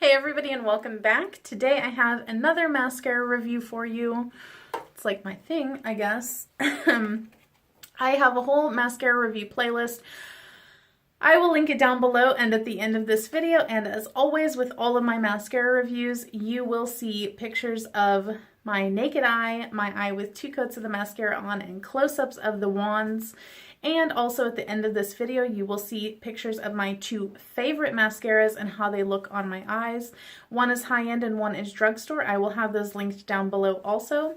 Hey everybody and welcome back. Today I have another mascara review for you. It's like my thing, I guess. I have a whole mascara review playlist. I will link it down below and at the end of this video, and as always with all of my mascara reviews, you will see pictures of my naked eye, my eye with 2 coats of the mascara on, and close-ups of the wands. And also at the end of this video, you will see pictures of my 2 favorite mascaras and how they look on my eyes. One is high-end and one is drugstore. I will have those linked down below also.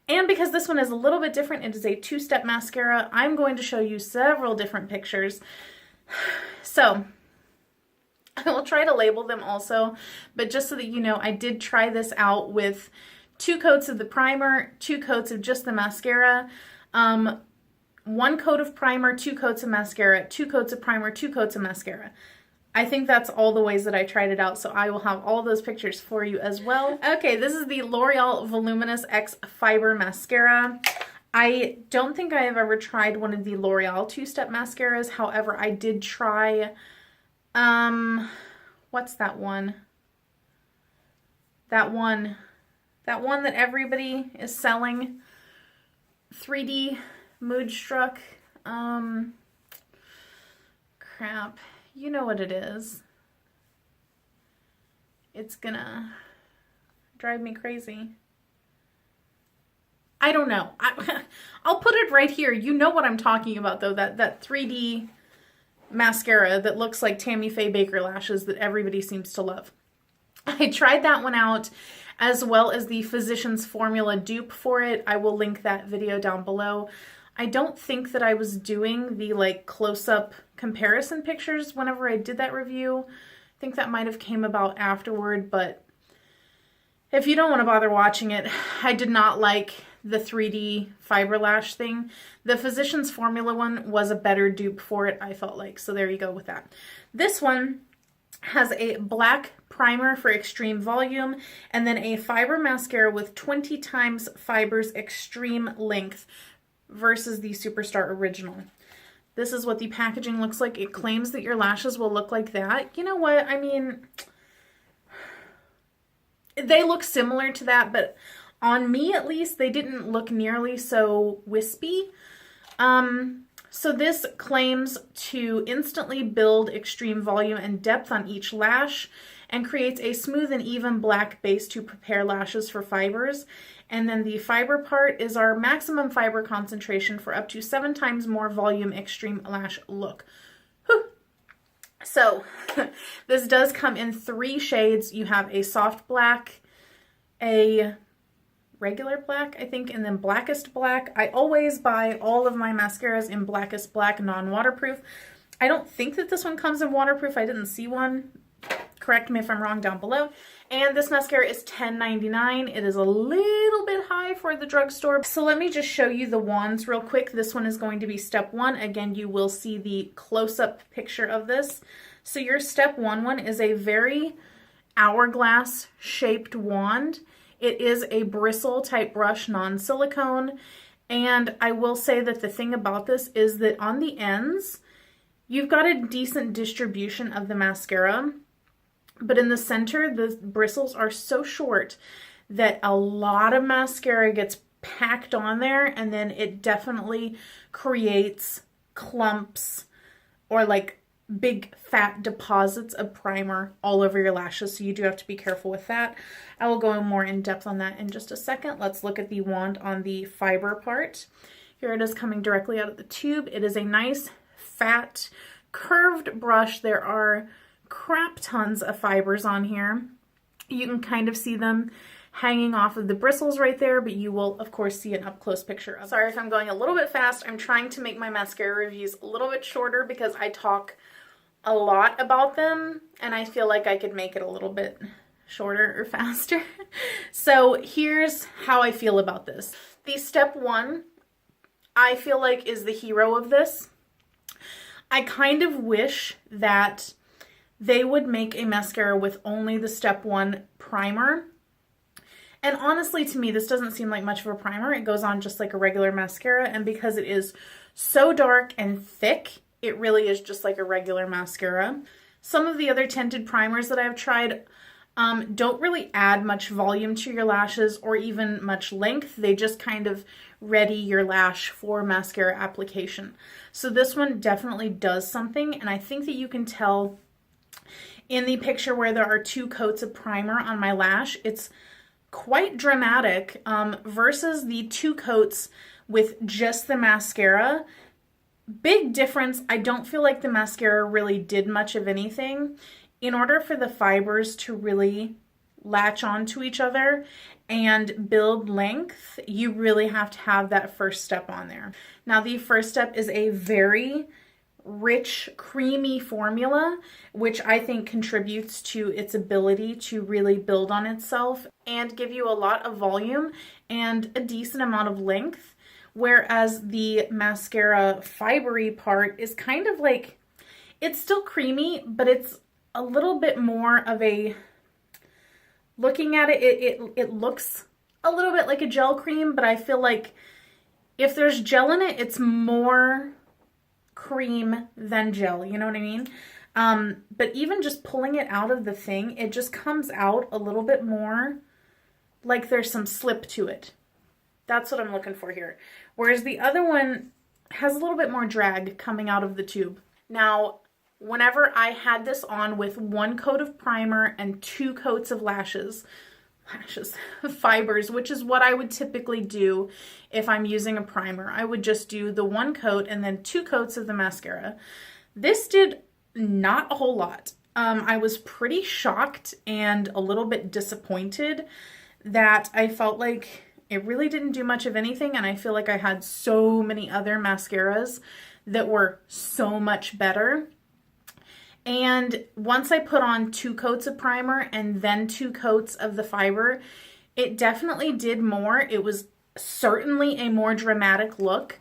And because this one is a little bit different, it is a 2-step mascara, I'm going to show you several different pictures. So I will try to label them also, but just so that you know, I did try this out with 2 coats of the primer, 2 coats of just the mascara, 1 coat of primer, 2 coats of mascara, 2 coats of primer, 2 coats of mascara. I think that's all the ways that I tried it out, so I will have all those pictures for you as well. Okay, this is the L'Oreal Voluminous X Fiber Mascara. I don't think I have ever tried one of the L'Oreal 2-step mascaras. However, I did try, what's that one? That one that everybody is selling. 3D Moodstruck. Crap. You know what it is. It's gonna drive me crazy. I don't know. I'll put it right here. You know what I'm talking about though. That 3D mascara that looks like Tammy Faye Baker lashes that everybody seems to love. I tried that one out, as well as the Physicians Formula dupe for it. I will link that video down below. I don't think that I was doing the like close-up comparison pictures whenever I did that review. I think that might have came about afterward, but if you don't want to bother watching it, I did not like the 3D fiber lash thing. The Physicians Formula one was a better dupe for it, I felt like, so there you go with that. This one has a black primer for extreme volume and then a fiber mascara with 20 times fibers extreme length versus the Superstar Original. This is what the packaging looks like. It claims that your lashes will look like that. You know what? I mean, they look similar to that, but on me at least, they didn't look nearly so wispy. So this claims to instantly build extreme volume and depth on each lash and creates a smooth and even black base to prepare lashes for fibers. And then the fiber part is our maximum fiber concentration for up to 7 times more volume extreme lash look. Whew. So this does come in 3 shades. You have a soft black, a regular black, I think, and then blackest black. I always buy all of my mascaras in blackest black, non-waterproof. I don't think that this one comes in waterproof. I didn't see one. Correct me if I'm wrong down below. And this mascara is $10.99. It is a little bit high for the drugstore. So let me just show you the wands real quick. This one is going to be step 1. Again, you will see the close-up picture of this. So your step 1 one is a very hourglass shaped wand. It is a bristle type brush, non-silicone. And I will say that the thing about this is that on the ends, you've got a decent distribution of the mascara. But in the center, the bristles are so short that a lot of mascara gets packed on there, and then it definitely creates clumps or like big fat deposits of primer all over your lashes, so you do have to be careful with that. I will go more in depth on that in just a second. Let's look at the wand on the fiber part. Here it is coming directly out of the tube. It is a nice fat curved brush. There are crap tons of fibers on here. You can kind of see them hanging off of the bristles right there, but you will of course see an up close picture of. Sorry if I'm going a little bit fast. I'm trying to make my mascara reviews a little bit shorter because I talk a lot about them and I feel like I could make it a little bit shorter or faster. So here's how I feel about this. The step 1, I feel like, is the hero of this. I kind of wish that they would make a mascara with only the step 1 primer. And honestly, to me, this doesn't seem like much of a primer. It goes on just like a regular mascara, and because it is so dark and thick, it really is just like a regular mascara. Some of the other tinted primers that I've tried don't really add much volume to your lashes or even much length. They just kind of ready your lash for mascara application. So this one definitely does something, and I think that you can tell in the picture where there are 2 coats of primer on my lash. It's quite dramatic versus the 2 coats with just the mascara. Big difference. I don't feel like the mascara really did much of anything. In order for the fibers to really latch onto each other and build length, you really have to have that first step on there. Now, the first step is a very rich, creamy formula, which I think contributes to its ability to really build on itself and give you a lot of volume and a decent amount of length. Whereas the mascara fibery part is kind of like, it's still creamy, but it's a little bit more of a, looking at it, it looks a little bit like a gel cream, but I feel like if there's gel in it, it's more cream than gel, you know what I mean? But even just pulling it out of the thing, it just comes out a little bit more like there's some slip to it. That's what I'm looking for here. Whereas the other one has a little bit more drag coming out of the tube. Now, whenever I had this on with 1 coat of primer and 2 coats of fibers, which is what I would typically do if I'm using a primer. I would just do the 1 coat and then 2 coats of the mascara. This did not a whole lot. I was pretty shocked and a little bit disappointed that I felt like it really didn't do much of anything, and I feel like I had so many other mascaras that were so much better. And once I put on 2 coats of primer and then 2 coats of the fiber, it definitely did more. It was certainly a more dramatic look,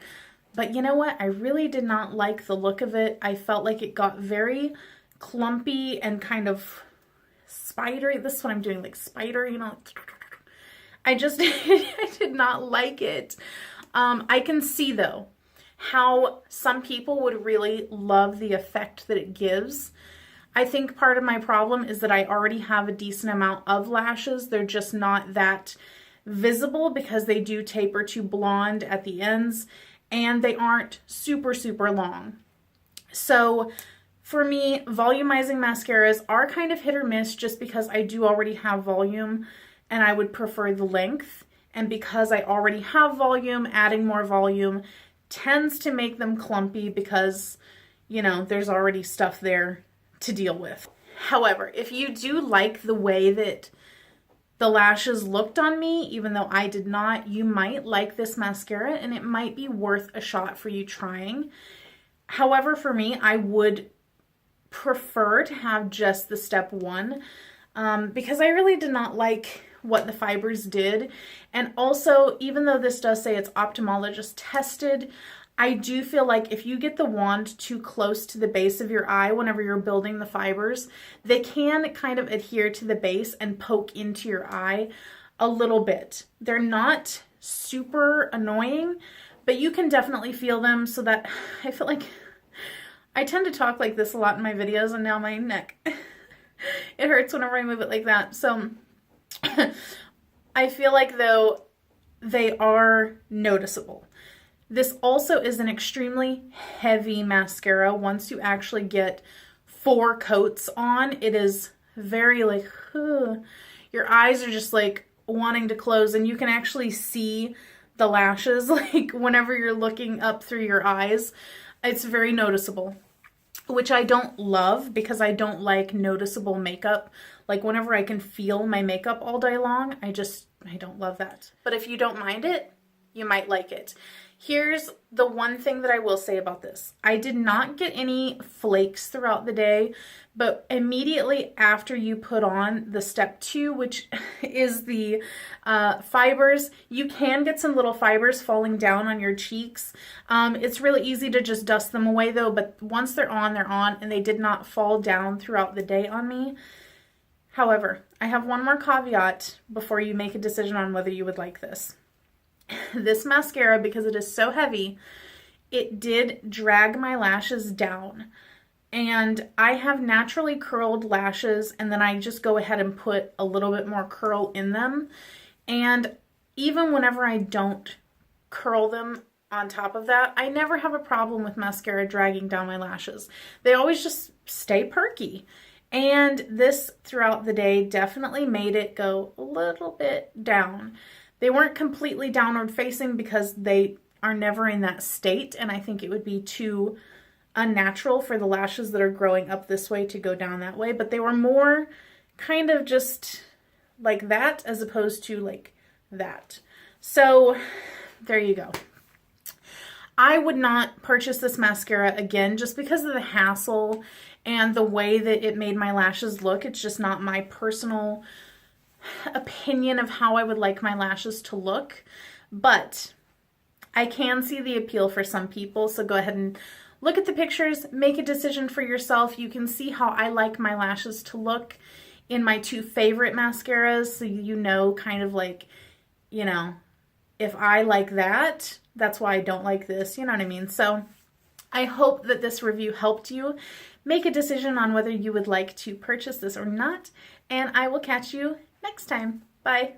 but you know what? I really did not like the look of it. I felt like it got very clumpy and kind of spidery. This is what I'm doing, like spider, you know. I just, I did not like it. I can see though how some people would really love the effect that it gives. I think part of my problem is that I already have a decent amount of lashes. They're just not that visible because they do taper to blonde at the ends and they aren't super, super long. So for me, volumizing mascaras are kind of hit or miss just because I do already have volume and I would prefer the length. And because I already have volume, adding more volume tends to make them clumpy because, you know, there's already stuff there to deal with. However, if you do like the way that the lashes looked on me, even though I did not, you might like this mascara and it might be worth a shot for you trying. However, for me, I would prefer to have just the step 1 because I really did not like what the fibers did. And also, even though this does say it's ophthalmologist tested, I do feel like if you get the wand too close to the base of your eye whenever you're building the fibers, they can kind of adhere to the base and poke into your eye a little bit. They're not super annoying, but you can definitely feel them, so that I feel like I tend to talk like this a lot in my videos, and now my neck, it hurts whenever I move it like that. So I feel like though they are noticeable. This also is an extremely heavy mascara. Once you actually get 4 coats on, it is very like, your eyes are just like wanting to close, and you can actually see the lashes like whenever you're looking up through your eyes. It's very noticeable, which I don't love because I don't like noticeable makeup. Like whenever I can feel my makeup all day long, I don't love that. But if you don't mind it, you might like it. Here's the one thing that I will say about this. I did not get any flakes throughout the day, but immediately after you put on the step 2, which is the fibers, you can get some little fibers falling down on your cheeks. It's really easy to just dust them away though, but once they're on, and they did not fall down throughout the day on me. However, I have one more caveat before you make a decision on whether you would like this. This mascara, because it is so heavy, it did drag my lashes down. And I have naturally curled lashes, and then I just go ahead and put a little bit more curl in them. And even whenever I don't curl them on top of that, I never have a problem with mascara dragging down my lashes. They always just stay perky. And this throughout the day definitely made it go a little bit down. They weren't completely downward facing because they are never in that state, and I think it would be too unnatural for the lashes that are growing up this way to go down that way, but they were more kind of just like that as opposed to like that. So there you go. I would not purchase this mascara again just because of the hassle and the way that it made my lashes look. It's just not my personal opinion of how I would like my lashes to look, but I can see the appeal for some people, so go ahead and look at the pictures, make a decision for yourself. You can see how I like my lashes to look in my two favorite mascaras, so you know kind of like, you know, if I like that, that's why I don't like this, you know what I mean? So I hope that this review helped you make a decision on whether you would like to purchase this or not, and I will catch you next time. Bye.